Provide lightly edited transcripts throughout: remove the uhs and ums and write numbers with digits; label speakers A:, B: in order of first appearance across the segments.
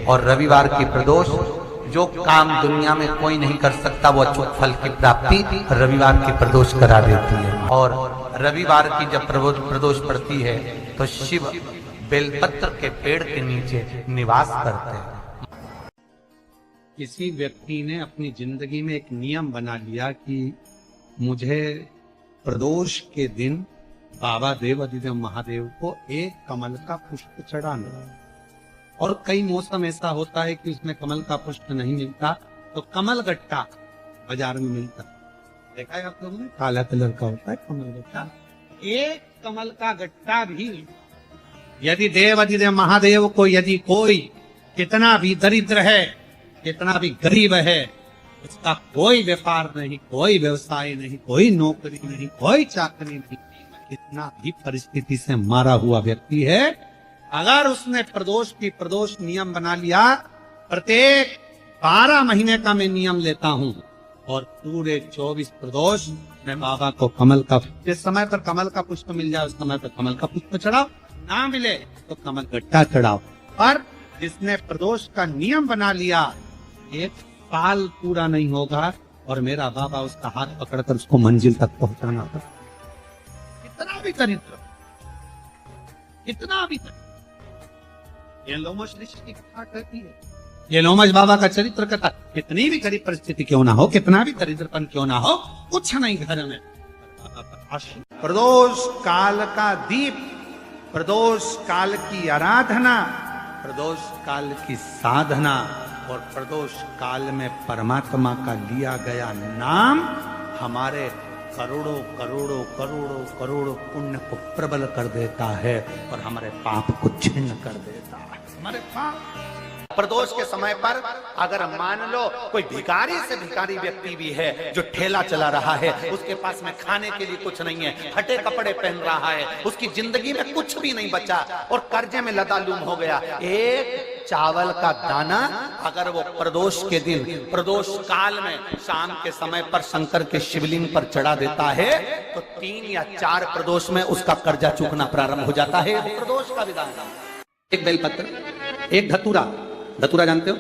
A: और रविवार की प्रदोष, जो काम दुनिया में कोई नहीं कर सकता वो अचूक फल की प्राप्ति रविवार की प्रदोष करा देती है। और रविवार की जब प्रदोष पड़ती है तो शिव बेलपत्र के पेड़ के नीचे निवास करते हैं।
B: किसी व्यक्ति ने अपनी जिंदगी में एक नियम बना लिया कि मुझे प्रदोष के दिन बाबा देवाधिदेव महादेव को एक कमल का पुष्प चढ़ाना। और कई मौसम ऐसा होता है कि उसमें कमल का पुष्प नहीं मिलता तो कमल गट्टा बाजार में मिलता, देखा है आप लोगों ने, काला कलर का होता है कमल गट्टा। एक कमल का गट्टा भी यदि देवाधिदेव महादेव को, यदि कोई कितना भी दरिद्र है, कितना भी गरीब है, उसका कोई व्यापार नहीं, कोई व्यवसाय नहीं, कोई नौकरी नहीं, कोई चाकरी नहीं, कितना भी परिस्थिति से मारा हुआ व्यक्ति है, अगर उसने प्रदोष नियम बना लिया, प्रत्येक 12 महीने का मैं नियम लेता हूँ और पूरे 24 प्रदोष मैं बाबा को कमल का, जिस समय पर कमल का पुष्प मिल जाए उस समय पर कमल का पुष्प चढ़ाओ, ना मिले तो कमल गट्टा चढ़ाओ। पर जिसने प्रदोष का नियम बना लिया, एक साल पूरा नहीं होगा और मेरा बाबा उसका हाथ पकड़कर उसको मंजिल तक पहुंचाना था। कितना भी दरिद्र, कितना भी दरिद्र, ये लोमश ऋषि की कथा कहती है, ये लोमश बाबा का चरित्र कथा, कितनी भी गरीब परिस्थिति क्यों ना हो, कितना भी दरिद्रपन क्यों ना हो, कुछ नहीं घर में, प्रदोष काल का दीप, प्रदोष काल की आराधना, प्रदोष काल की साधना और प्रदोष काल में परमात्मा का लिया गया नाम हमारे करोड़ों करोड़ों करोड़ों करोड़ों पुण्य को प्रबल कर देता है और हमारे पाप को छिन्न कर देता है। हमारे पाप प्रदोष के समय पर अगर मान लो कोई भिखारी से भिखारी व्यक्ति भी है जो ठेला चला रहा है, उसके पास में खाने के लिए कुछ नहीं है, फटे कपड़े पहन रहा है, उसकी जिंदगी में कुछ भी नहीं बचा और कर्जे में लदालूम हो गया, एक चावल का दाना अगर वो प्रदोष के दिन, प्रदोष काल में शाम के समय पर शंकर के शिवलिंग पर चढ़ा देता है तो 3 या 4 प्रदोष में उसका कर्जा चूकना प्रारंभ हो जाता है। प्रदोष का विधान। एक बेलपत्र, एक धतूरा, धतूरा जानते हो?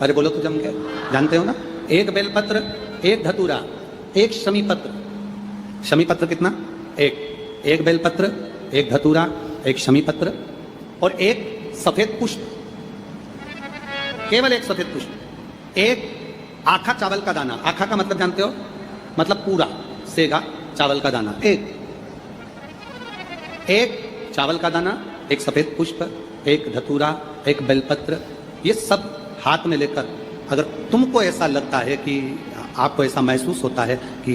B: अरे बोलो तो जम के, जानते हो ना? एक बेलपत्र, एक धतूरा, एक शमीपत्र। शमीपत्र कितना? एक बेलपत्र, एक धतूरा, एक शमीपत्र और एक सफेद पुष्प, केवल एक सफेद पुष्प, एक आखा चावल का दाना। आखा का मतलब जानते हो? मतलब पूरा सेगा चावल का दाना। एक चावल का दाना, एक सफेद पुष्प, एक धतूरा, एक बेलपत्र, ये सब हाथ में लेकर अगर तुमको ऐसा लगता है कि आपको ऐसा महसूस होता है कि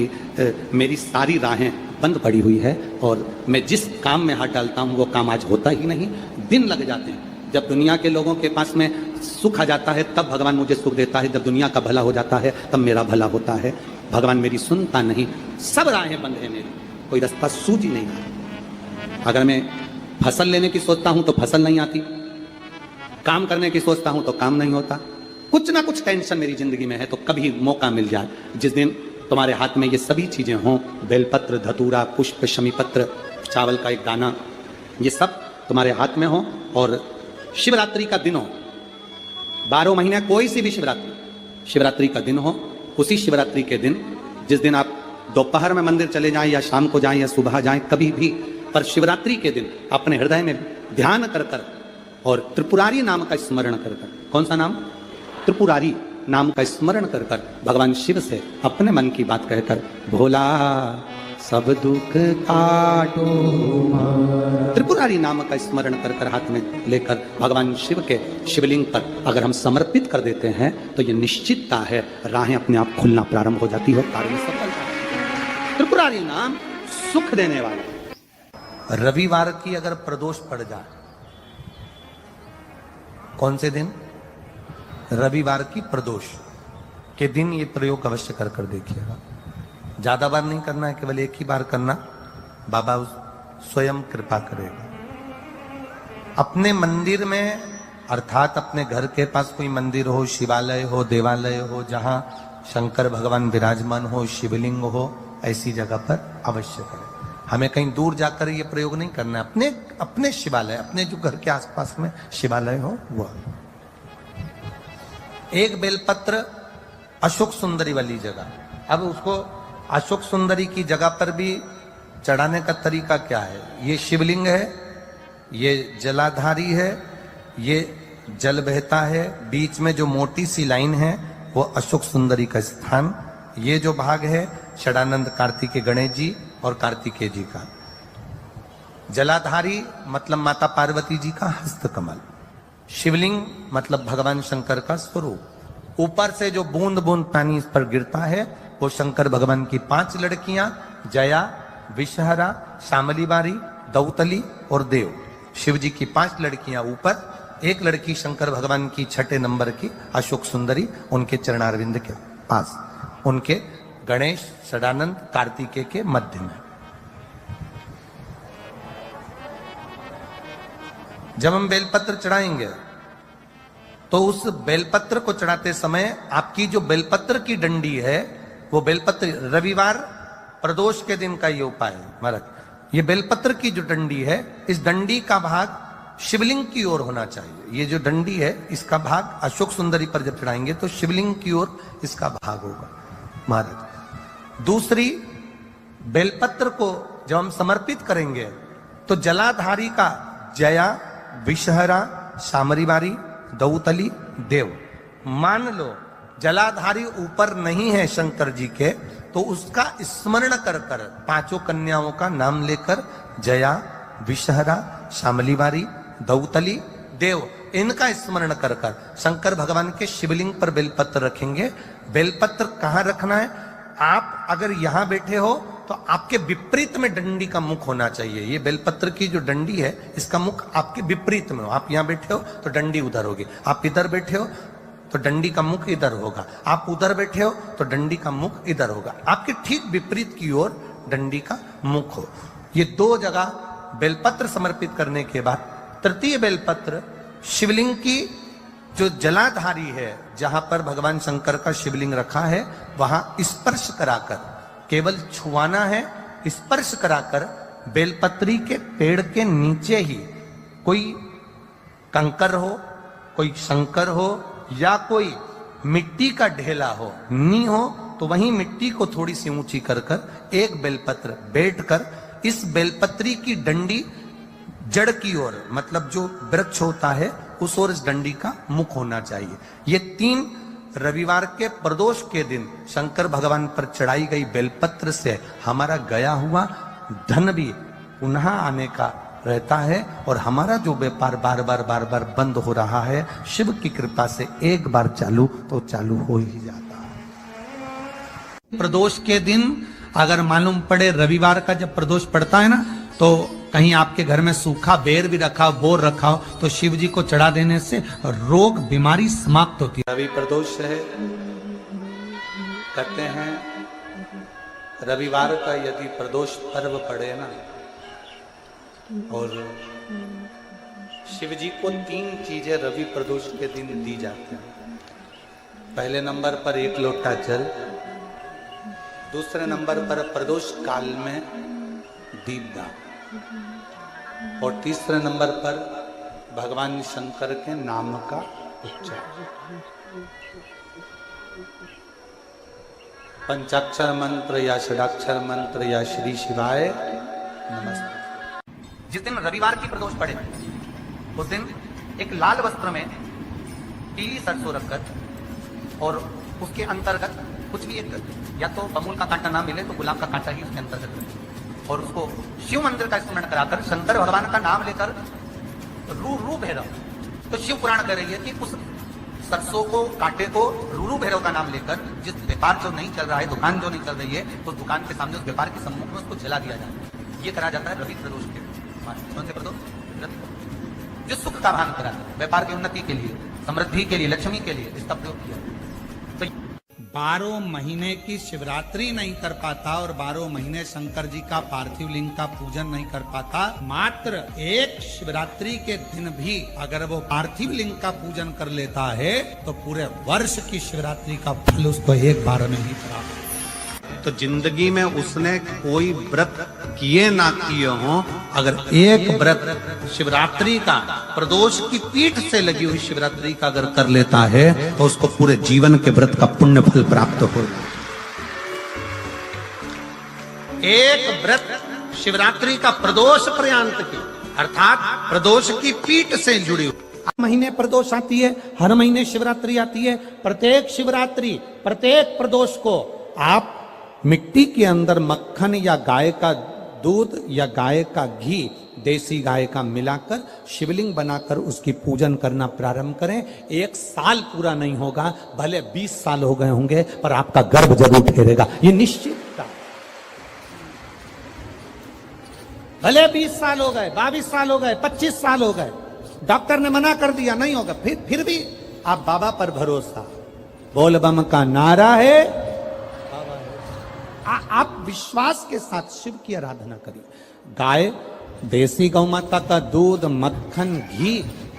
B: मेरी सारी राहें बंद पड़ी हुई है और मैं जिस काम में हाथ डालता हूँ वो काम आज होता ही नहीं, दिन लग जाते हैं, जब दुनिया के लोगों के पास में सुख आ जाता है तब भगवान मुझे सुख देता है, जब दुनिया का भला हो जाता है तब मेरा भला होता है, भगवान मेरी सुनता नहीं, सब राहें बंद है मेरी, कोई रास्ता सूझ ही नहीं आता। अगर मैं फसल लेने की सोचता हूं तो फसल नहीं आती, काम करने की सोचता हूं तो काम नहीं होता, कुछ ना कुछ टेंशन मेरी जिंदगी में है। तो कभी मौका मिल जाए जिस दिन तुम्हारे हाथ में ये सभी चीजें हों, बेलपत्र, धतूरा, पुष्प, शमीपत्र, चावल का एक दाना, ये सब तुम्हारे हाथ में हो और शिवरात्रि का दिन हो, 12 महीने कोई सी भी शिवरात्रि का दिन हो, उसी शिवरात्रि के दिन जिस दिन आप दोपहर में मंदिर चले जाएं या शाम को जाएं या सुबह जाएं, कभी भी, पर शिवरात्रि के दिन अपने हृदय में ध्यान कर कर और त्रिपुरारी नाम का स्मरण कर कर, कौन सा नाम? त्रिपुरारी नाम का स्मरण कर कर भगवान शिव से अपने मन की बात कहकर, भोला सब दुख काटो, त्रिपुरारी नाम का स्मरण कर कर हाथ में लेकर भगवान शिव के शिवलिंग पर अगर हम समर्पित कर देते हैं तो ये निश्चितता है राहें अपने आप खुलना प्रारंभ हो जाती है, कार्य सफल। त्रिपुरारी नाम सुख देने वाला।
A: रविवार की अगर प्रदोष पड़ जाए, कौन से दिन? रविवार की प्रदोष के दिन ये प्रयोग अवश्य कर कर देखिएगा। ज्यादा बार नहीं करना है, केवल एक ही बार करना, बाबा स्वयं कृपा करेगा। अपने मंदिर में, अर्थात अपने घर के पास कोई मंदिर हो, शिवालय हो, देवालय हो, जहां शंकर भगवान विराजमान हो, शिवलिंग हो, ऐसी जगह पर अवश्य करें। हमें कहीं दूर जाकर ये प्रयोग नहीं करना है, अपने शिवालय, अपने जो घर के आसपास में शिवालय हो वह। एक बेलपत्र अशोक सुंदरी वाली जगह। अब उसको अशोक सुंदरी की जगह पर भी चढ़ाने का तरीका क्या है? ये शिवलिंग है, ये जलाधारी है, ये जल बहता है, बीच में जो मोटी सी लाइन है वो अशोक सुंदरी का स्थान, ये जो भाग है षडानंद कार्तिकेय गणेश जी और कार्तिकेय जी का। जलाधारी मतलब माता पार्वती जी का हस्तकमल, शिवलिंग मतलब भगवान शंकर का स्वरूप। ऊपर से जो बूंद बूंद पानी इस पर गिरता है वो शंकर भगवान की 5 लड़कियां, जया, विषहरा, शामली बारी, दौतली और देव। शिव जी की 5 लड़कियां ऊपर, एक लड़की शंकर भगवान की 6 नंबर की अशोक सुंदरी उनके चरणारविंद के पास, उनके गणेश षडानंद कार्तिकेय के मध्य में। जब हम बेलपत्र चढ़ाएंगे तो उस बेलपत्र को चढ़ाते समय आपकी जो बेलपत्र की डंडी है वो बेलपत्र, रविवार प्रदोष के दिन का ये उपाय है महाराज। ये बेलपत्र की जो डंडी है, इस डंडी का भाग शिवलिंग की ओर होना चाहिए। ये जो डंडी है इसका भाग अशोक सुंदरी पर जब चढ़ाएंगे तो शिवलिंग की ओर इसका भाग होगा महाराज। दूसरी, बेलपत्र को जब हम समर्पित करेंगे तो जलाधारी का जया, विषहरा, शामरी बारी, दौतली, देव। मान लो जलाधारी ऊपर नहीं है शंकर जी के, तो उसका स्मरण कर कर 5 कन्याओं का नाम लेकर जया, विषहरा, शामली बारी, दौतली, देव, इनका स्मरण कर कर शंकर भगवान के शिवलिंग पर बेलपत्र रखेंगे। बेलपत्र कहां रखना है? आप अगर यहां बैठे हो तो आपके विपरीत में डंडी का मुख होना चाहिए। ये बेलपत्र की जो डंडी है इसका मुख आपके विपरीत में हो। आप यहां बैठे हो तो डंडी उधर होगी, आप इधर बैठे हो तो डंडी का मुख इधर होगा, आप उधर बैठे हो तो डंडी का मुख इधर होगा। आपके ठीक विपरीत की ओर डंडी का मुख हो। ये 2 जगह बेलपत्र समर्पित करने के बाद तृतीय बेलपत्र शिवलिंग की जो जलाधारी है, जहां पर भगवान शंकर का शिवलिंग रखा है, वहां स्पर्श कराकर, केवल छुआना है, स्पर्श कराकर बेलपत्री के पेड़ के नीचे ही कोई कंकर हो, कोई शंकर हो या कोई मिट्टी का ढेला हो, नी हो, तो वहीं मिट्टी को थोड़ी सी ऊंची कर कर एक बेलपत्र बैठकर इस बेलपत्री की डंडी जड़ की ओर, मतलब जो वृक्ष होता है उस ओर इस डंडी का मुख होना चाहिए। ये 3 रविवार के प्रदोष के दिन शंकर भगवान पर चढ़ाई गई बेलपत्र से हमारा गया हुआ धन भी पुनः आने का रहता है और हमारा जो व्यापार बार बार बंद हो रहा है, शिव की कृपा से एक बार चालू तो चालू हो ही जाता है। प्रदोष के दिन अगर मालूम पड़े, रविवार का जब प्रदोष पड़ता है ना, तो कहीं आपके घर में सूखा बेर भी रखा हो, बोर रखा हो, तो शिव जी को चढ़ा देने से रोग बीमारी समाप्त होती है। रवि प्रदोष है, कहते हैं रविवार का यदि प्रदोष पर्व पड़े ना, और शिव जी को 3 चीजें रवि प्रदोष के दिन दी जाती हैं। पहले नंबर पर 1 लोटा जल, दूसरे नंबर पर प्रदोष काल में दीपदान, और तीसरे नंबर पर भगवान शंकर के नाम का उच्चारण। पंचाक्षर मंत्र या षडाक्षर मंत्र या श्री शिवाय नमस्ते। जिस दिन रविवार की प्रदोष पड़े उस दिन एक लाल वस्त्र में पीली सरसों रखकर और उसके अंतर्गत कुछ भी एक, या तो बबूल का कांटा ना मिले तो गुलाब का कांटा ही उसके अंतर्गत रखें, और उसको शिव मंदिर का स्मरण कराकर शंकर भगवान का नाम लेकर रू भैरव, तो शिव पुराण कह रही है कि उस सरसों को, कांटे को रू भैरव का नाम लेकर जिस व्यापार जो नहीं चल रहा है, दुकान जो नहीं चल रही है, तो दुकान के सामने उस व्यापार के सम्मुख में उसको जला दिया जाता है। ये करा जाता है रवि प्रदोष के। कौन से प्रदोष? जो सुख का भान करा, व्यापार की उन्नति के लिए, समृद्धि के लिए, लक्ष्मी के लिए इसका प्रयोग किया। तो 12 महीने की शिवरात्रि नहीं कर पाता और 12 महीने शंकर जी का पार्थिव लिंग का पूजन नहीं कर पाता, मात्र एक शिवरात्रि के दिन भी अगर वो पार्थिव लिंग का पूजन कर लेता है तो पूरे वर्ष की शिवरात्रि का फल उसको एक बार में ही प्राप्त।
B: तो जिंदगी में उसने कोई व्रत किए ना किए हों, अगर एक व्रत शिवरात्रि का, प्रदोष की पीठ से लगी हुई शिवरात्रि का अगर कर लेता है तो उसको पूरे जीवन के व्रत का पुण्य फल प्राप्त होगा। एक व्रत शिवरात्रि का प्रदोष पर्यंत की, अर्थात प्रदोष की पीठ से जुड़ी हुई। महीने प्रदोष आती है, हर महीने शिवरात्रि आती है। प्रत्येक शिवरात्रि, प्रत्येक प्रदोष को आप मिट्टी के अंदर मक्खन या गाय का दूध या गाय का घी, देसी गाय का मिलाकर शिवलिंग बनाकर उसकी पूजन करना प्रारंभ करें। 1 साल पूरा नहीं होगा, भले 20 साल हो गए होंगे, पर आपका गर्भ जरूर फेरेगा, ये निश्चित। भले 20 साल हो गए, 22 साल हो गए, 25 साल हो गए, डॉक्टर ने मना कर दिया नहीं होगा, फिर भी आप बाबा पर भरोसा, बोल बम का नारा है, आप विश्वास के साथ शिव की आराधना करिए। गाय, देसी गौ माता का दूध, मक्खन, घी,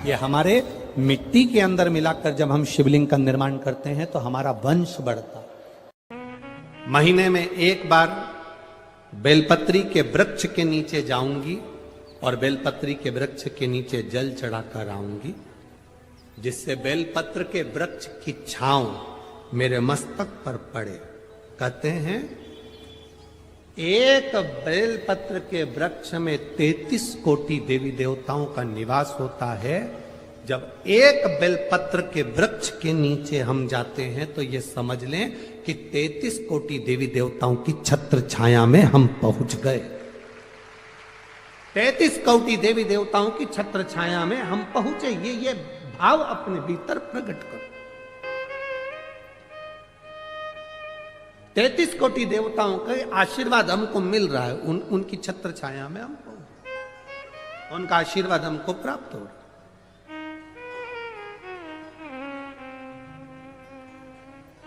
B: ये हमारे मिट्टी के अंदर मिलाकर जब हम शिवलिंग का निर्माण करते हैं तो हमारा वंश बढ़ता। महीने में एक बार बेलपत्री के वृक्ष के नीचे जाऊंगी और बेलपत्री के वृक्ष के नीचे जल चढ़ाकर आऊंगी, जिससे बेलपत्र के वृक्ष की छांव मेरे मस्तक पर पड़े। कहते हैं एक बेलपत्र के वृक्ष में 33 कोटि देवी देवताओं का निवास होता है। जब एक बेलपत्र के वृक्ष के नीचे हम जाते हैं तो ये समझ लें कि 33 कोटि देवी देवताओं की छत्र छाया में हम पहुंच गए। 33 कोटि देवी देवताओं की छत्र छाया में हम पहुंचे। ये भाव अपने भीतर प्रकट करो। 33 कोटि देवताओं का आशीर्वाद हमको मिल रहा है, उनकी छत्र छाया में हम पहुंचे, उनका आशीर्वाद हमको प्राप्त हो रहा है।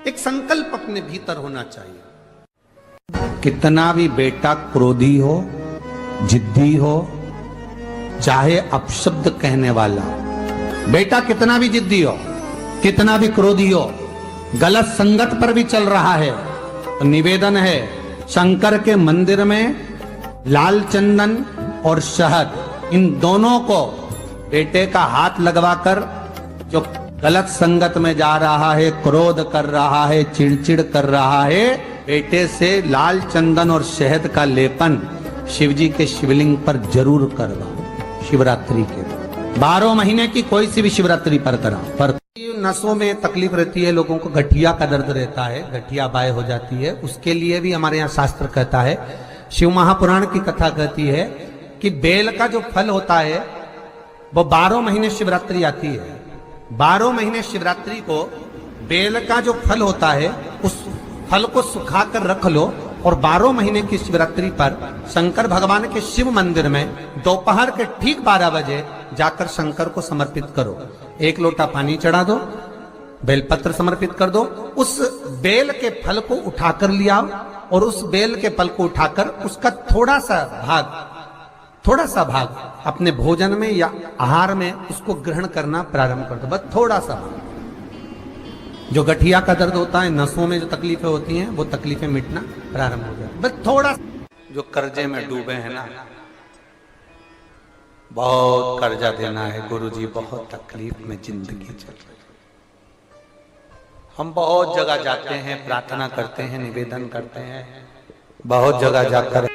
B: एक संकल्प अपने भीतर होना चाहिए। कितना भी बेटा क्रोधी हो, जिद्दी हो, चाहे अपशब्द कहने वाला, बेटा कितना भी जिद्दी हो, कितना भी क्रोधी हो, गलत संगत पर भी चल रहा है, तो निवेदन है शंकर के मंदिर में लाल चंदन और शहद, इन दोनों को बेटे का हाथ लगवाकर, जो गलत संगत में जा रहा है, क्रोध कर रहा है, चिड़चिड़ कर रहा है, बेटे से लाल चंदन और शहद का लेपन शिवजी के शिवलिंग पर जरूर करवाओ। शिवरात्रि के 12 महीने की कोई सी भी शिवरात्रि पर करा। पर नसों में तकलीफ रहती है, लोगों को गठिया का दर्द रहता है, गठिया बाय हो जाती है, उसके लिए भी हमारे यहाँ शास्त्र कहता है, शिव महापुराण की कथा कहती है कि बेल का जो फल होता है वो 12 महीने शिवरात्रि आती है। 12 महीने शिवरात्रि को बेल का जो फल होता है उस फल को सुखाकर रख लो और 12 महीने की शिवरात्रि पर शंकर भगवान के शिव मंदिर में दोपहर के ठीक 12 बजे जाकर शंकर को समर्पित करो। 1 लोटा पानी चढ़ा दो, बेलपत्र समर्पित कर दो, उस बेल के फल को उठाकर लिया और उस बेल के फल को उठाकर उसका थोड़ा सा भाग अपने भोजन में या आहार में उसको ग्रहण करना प्रारंभ कर दो। बस थोड़ा सा। जो गठिया का दर्द होता है, नसों में जो तकलीफें होती हैं, वो तकलीफें मिटना प्रारंभ हो जाए। बस थोड़ा। जो कर्जे में डूबे हैं ना, बहुत कर्जा देना है गुरुजी, बहुत तकलीफ में जिंदगी चल रही है। हम बहुत जगह जाते हैं, प्रार्थना करते हैं, निवेदन करते हैं, बहुत जगह जाकर